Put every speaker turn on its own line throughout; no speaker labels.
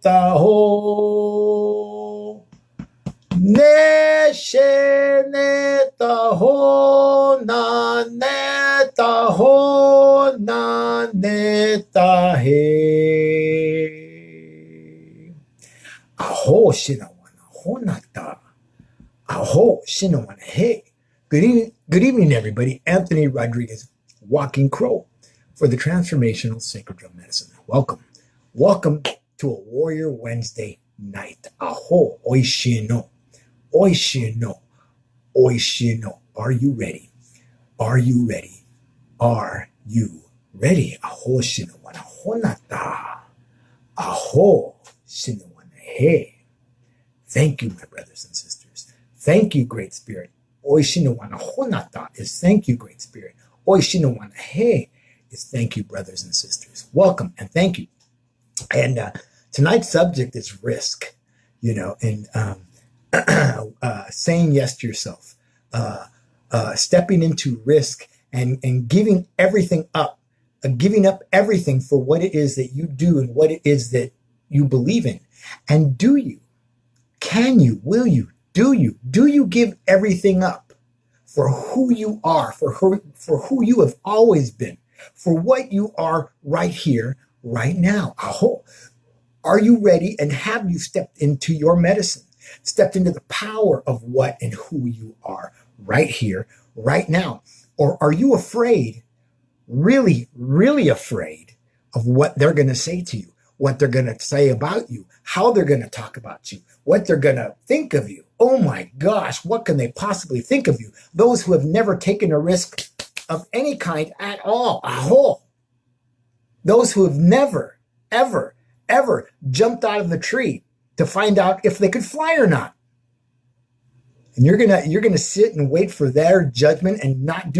taho. Neshe netaho na netaho na netahe. Aho shinawana honata. Aho shinawana hey. Good evening, everybody. Anthony Rodriguez, Walking Crow for the Transformational Sacred Drum Medicine. Welcome. Welcome to a Warrior Wednesday night. Aho oishino. Oishino. Oishino. Are you ready? Are you ready? Are you ready? Aho shinawana honata. Aho shinawana hey. Thank you, my brothers and sisters. Thank you, Great Spirit. Oishinawana honata is thank you, Great Spirit. Oishinawana hey is thank you, brothers and sisters. Welcome and thank you. And tonight's subject is risk, and saying yes to yourself, stepping into risk and giving everything up, giving up everything for what it is that you do and what it is that you believe in. And do you? Can you? Will you? Do you give everything up for who you are, for who you have always been, for what you are right here, right now? Aho. Are you ready, and have you stepped into your medicine, stepped into the power of what and who you are right here, right now? Or are you afraid, really, really afraid of what they're going to say to you, what they're going to say about you, how they're going to talk about you, what they're going to think of you? Oh my gosh, what can they possibly think of you? Those who have never taken a risk of any kind at all. Aho. Those who have never, ever, ever jumped out of the tree to find out if they could fly or not. And you're gonna sit and wait for their judgment and not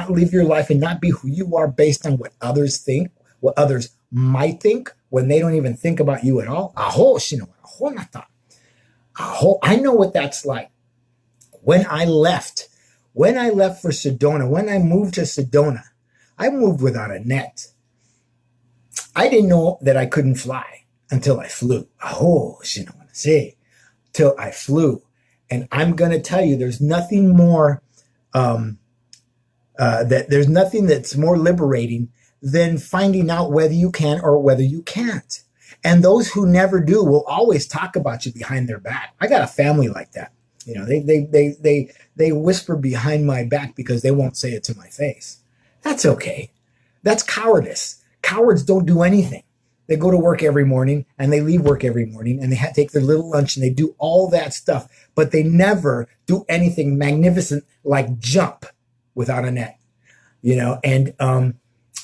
live your life and not be who you are based on what others think, what others might think when they don't even think about you at all. Aho, honata. Aho, I know what that's like. When I left for Sedona, when I moved to Sedona, I moved without a net. I didn't know that I couldn't fly until I flew. Aho, say, till I flew. And I'm going to tell you, there's nothing more, there's nothing that's more liberating than finding out whether you can or whether you can't. And those who never do will always talk about you behind their back. I got a family like that. They whisper behind my back because they won't say it to my face. That's okay. That's cowardice. Cowards don't do anything. They go to work every morning and they leave work every morning and they take their little lunch and they do all that stuff, but they never do anything magnificent like jump without a net, and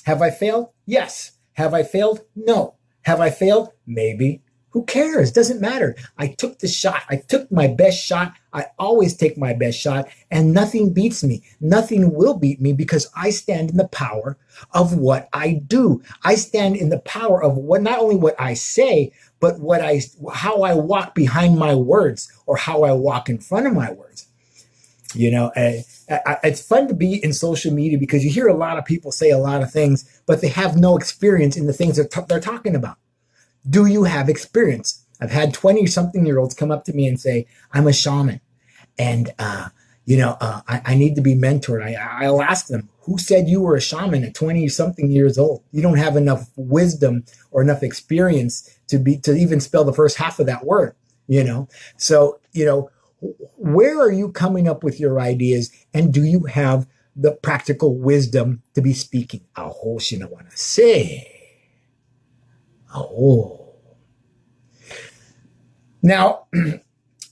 have I failed? Yes. Have I failed? No. Have I failed? Maybe. Who cares? Doesn't matter. I took the shot. I took my best shot. I always take my best shot, and nothing beats me. Nothing will beat me because I stand in the power of what I do. I stand in the power of not only what I say, but how I walk behind my words or how I walk in front of my words. It's fun to be in social media because you hear a lot of people say a lot of things, but they have no experience in the things they're talking about. Do you have experience? I've had 20-something-year-olds come up to me and say, I'm a shaman and, I need to be mentored. I'll ask them, who said you were a shaman at 20-something years old? You don't have enough wisdom or enough experience to even spell the first half of that word, So, where are you coming up with your ideas, and do you have the practical wisdom to be speaking? Aho shinawana say. Oh. Now,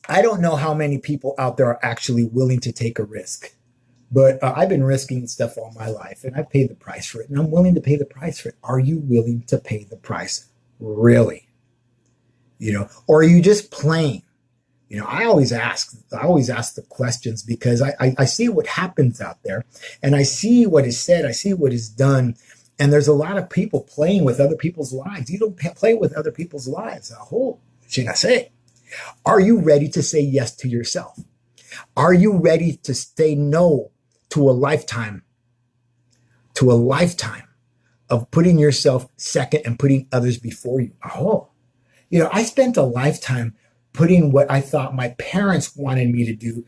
I don't know how many people out there are actually willing to take a risk, but I've been risking stuff all my life, and I've paid the price for it, and I'm willing to pay the price for it. Are you willing to pay the price? Really? Or are you just playing? I always ask the questions because I see what happens out there, and I see what is said, I see what is done. And there's a lot of people playing with other people's lives. You don't play with other people's lives. Aho, say. Are you ready to say yes to yourself? Are you ready to say no to a lifetime of putting yourself second and putting others before you? Aho. I spent a lifetime putting what I thought my parents wanted me to do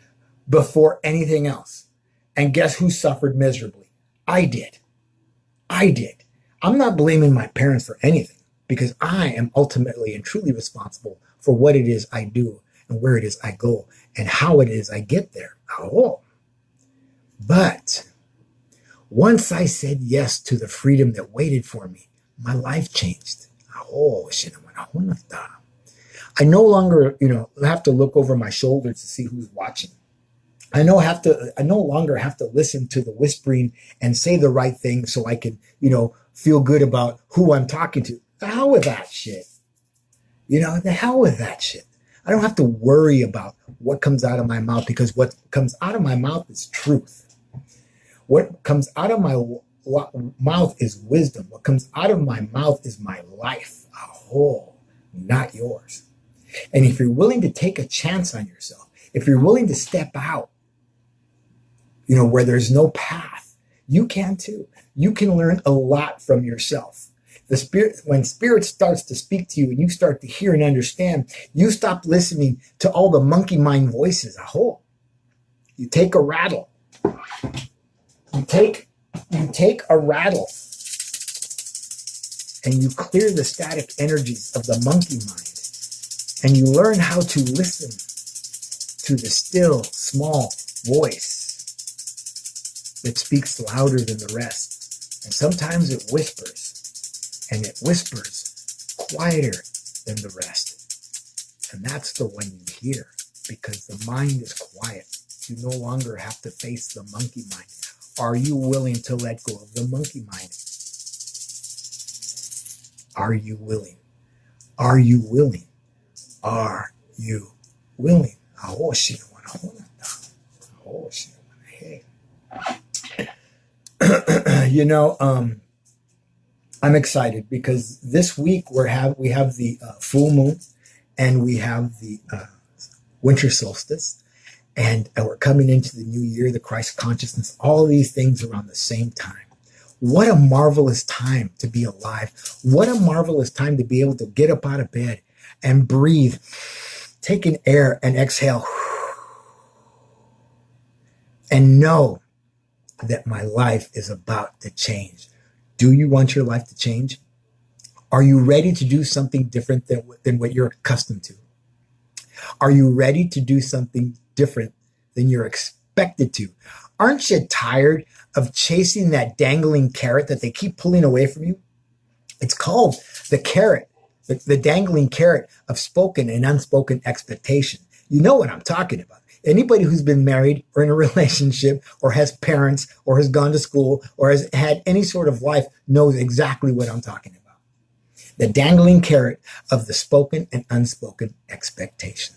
before anything else. And guess who suffered miserably? I did. I did. I'm not blaming my parents for anything because I am ultimately and truly responsible for what it is I do and where it is I go and how it is I get there. Oh. But once I said yes to the freedom that waited for me, my life changed. Oh, I no longer, have to look over my shoulder to see who's watching. I no longer have to listen to the whispering and say the right thing so I can, feel good about who I'm talking to. The hell with that shit. The hell with that shit. I don't have to worry about what comes out of my mouth because what comes out of my mouth is truth. What comes out of my mouth is wisdom. What comes out of my mouth is my life. Oh, not yours. And if you're willing to take a chance on yourself, if you're willing to step out, where there's no path, you can too. You can learn a lot from yourself. When spirit starts to speak to you and you start to hear and understand, you stop listening to all the monkey mind voices. You take a rattle. You take a rattle and you clear the static energies of the monkey mind. And you learn how to listen to the still, small voice that speaks louder than the rest. And sometimes it whispers, and it whispers quieter than the rest. And that's the one you hear because the mind is quiet. You no longer have to face the monkey mind. Are you willing to let go of the monkey mind? Are you willing? Are you willing? Are you willing? I'm excited because this week we have the full moon and we have the winter solstice, and we're coming into the new year, the Christ consciousness, all of these things around the same time. What a marvelous time to be alive. What a marvelous time to be able to get up out of bed and breathe, take in air and exhale, and know that my life is about to change. Do you want your life to change? Are you ready to do something different than what you're accustomed to? Are you ready to do something different than you're expected to? Aren't you tired of chasing that dangling carrot that they keep pulling away from you? It's called the carrot, the dangling carrot of spoken and unspoken expectation. You know what I'm talking about. Anybody who's been married or in a relationship or has parents or has gone to school or has had any sort of life knows exactly what I'm talking about. The dangling carrot of the spoken and unspoken expectation.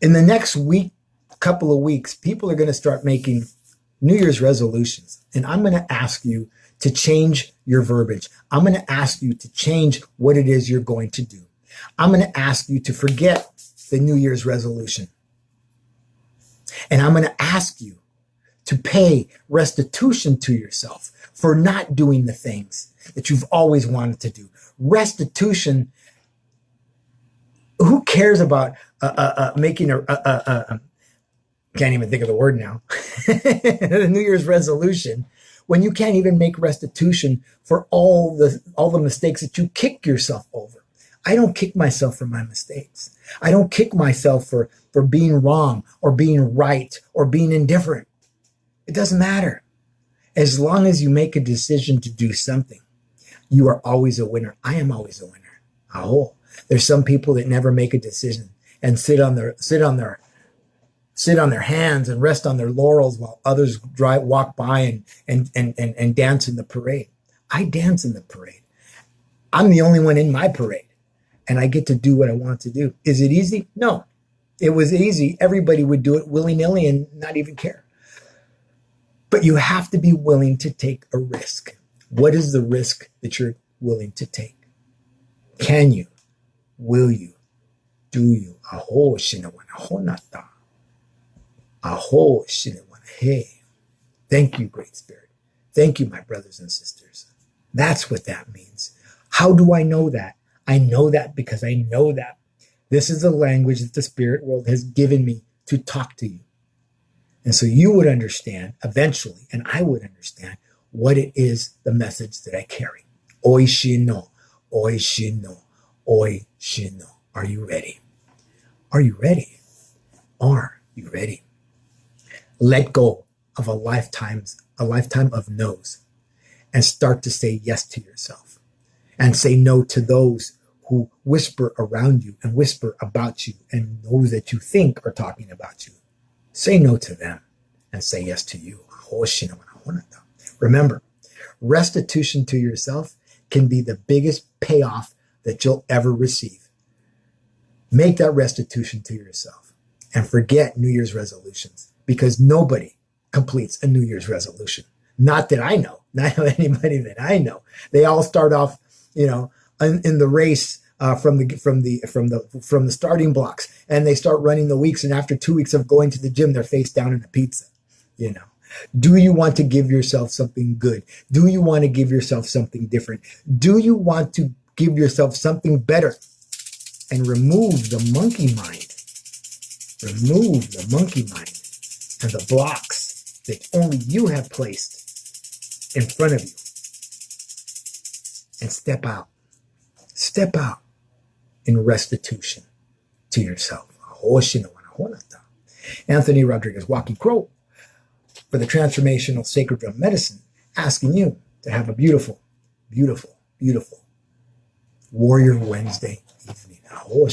In the next couple of weeks, people are going to start making New Year's resolutions. And I'm going to ask you to change your verbiage. I'm going to ask you to change what it is you're going to do. I'm going to ask you to forget the New Year's resolution. And I'm going to ask you to pay restitution to yourself for not doing the things that you've always wanted to do. Restitution. Who cares about making can't even think of the word now, the New Year's resolution, when you can't even make restitution for all the mistakes that you kick yourself over? I don't kick myself for my mistakes. I don't kick myself for being wrong or being right or being indifferent. It doesn't matter. As long as you make a decision to do something, you are always a winner. I am always a winner. There's some people that never make a decision and sit on their hands and rest on their laurels while others walk by and dance in the parade. I dance in the parade. I'm the only one in my parade. And I get to do what I want to do. Is it easy? No. It was easy. Everybody would do it willy-nilly and not even care. But you have to be willing to take a risk. What is the risk that you're willing to take? Can you? Will you? Do you? Thank you, Great Spirit. Thank you, my brothers and sisters. That's what that means. How do I know that? I know that because I know that this is the language that the spirit world has given me to talk to you. And so you would understand eventually, and I would understand what it is, the message that I carry. Oishino, oishino, oishino. Are you ready? Are you ready? Are you ready? Let go of a lifetime of no's and start to say yes to yourself and say no to those who whisper around you and whisper about you and those that you think are talking about you. Say no to them and say yes to you. Remember, restitution to yourself can be the biggest payoff that you'll ever receive. Make that restitution to yourself and forget New Year's resolutions, because nobody completes a New Year's resolution. Not that I know, not anybody that I know. They all start off, in the race from the starting blocks, and they start running the weeks. And after 2 weeks of going to the gym, they're face down in a pizza. Do you want to give yourself something good? Do you want to give yourself something different? Do you want to give yourself something better and remove the monkey mind? Remove the monkey mind and the blocks that only you have placed in front of you, and step out. Step out in restitution to yourself. Anthony Rodriguez, Walkie Crow, for the Transformational Sacred Drum Medicine, asking you to have a beautiful, beautiful, beautiful Warrior Wednesday evening. Aho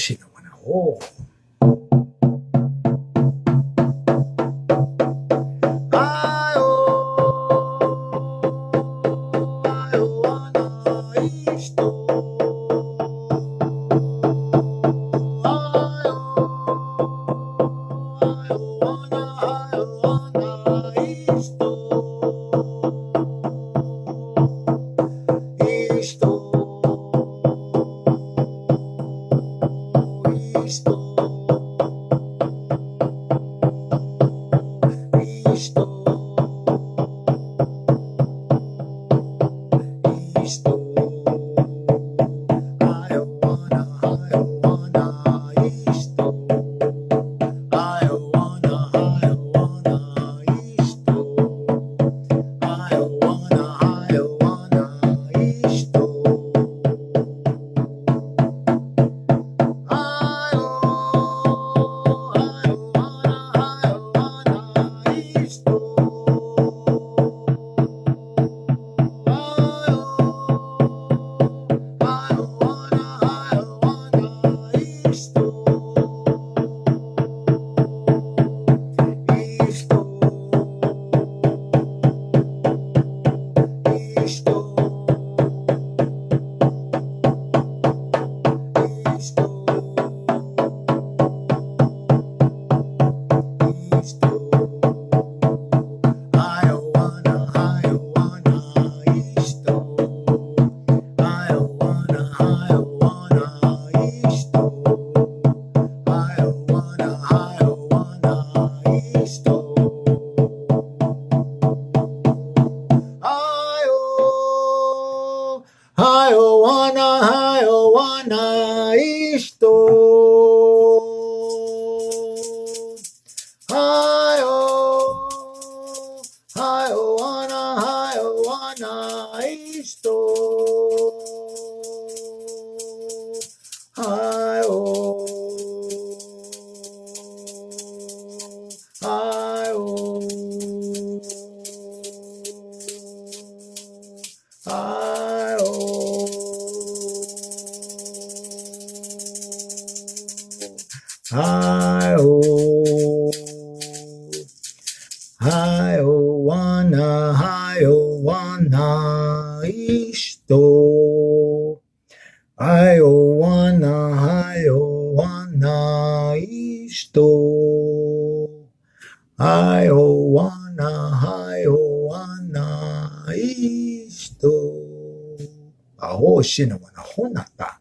shinawana honata.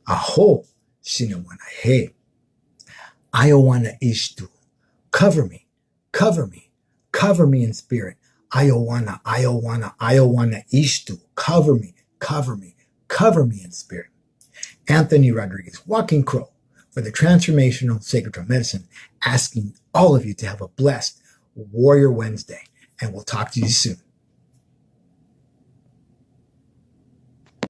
Aho shinawana he. Iowana ishtu. Cover me, cover me, cover me in spirit. Iowana, Iowana, Iowana Ishtu. Cover me, cover me, cover me in spirit. Anthony Rodriguez, Walking Crow, for the Transformational Sacred Drum Medicine, asking all of you to have a blessed Warrior Wednesday. And we'll talk to you soon.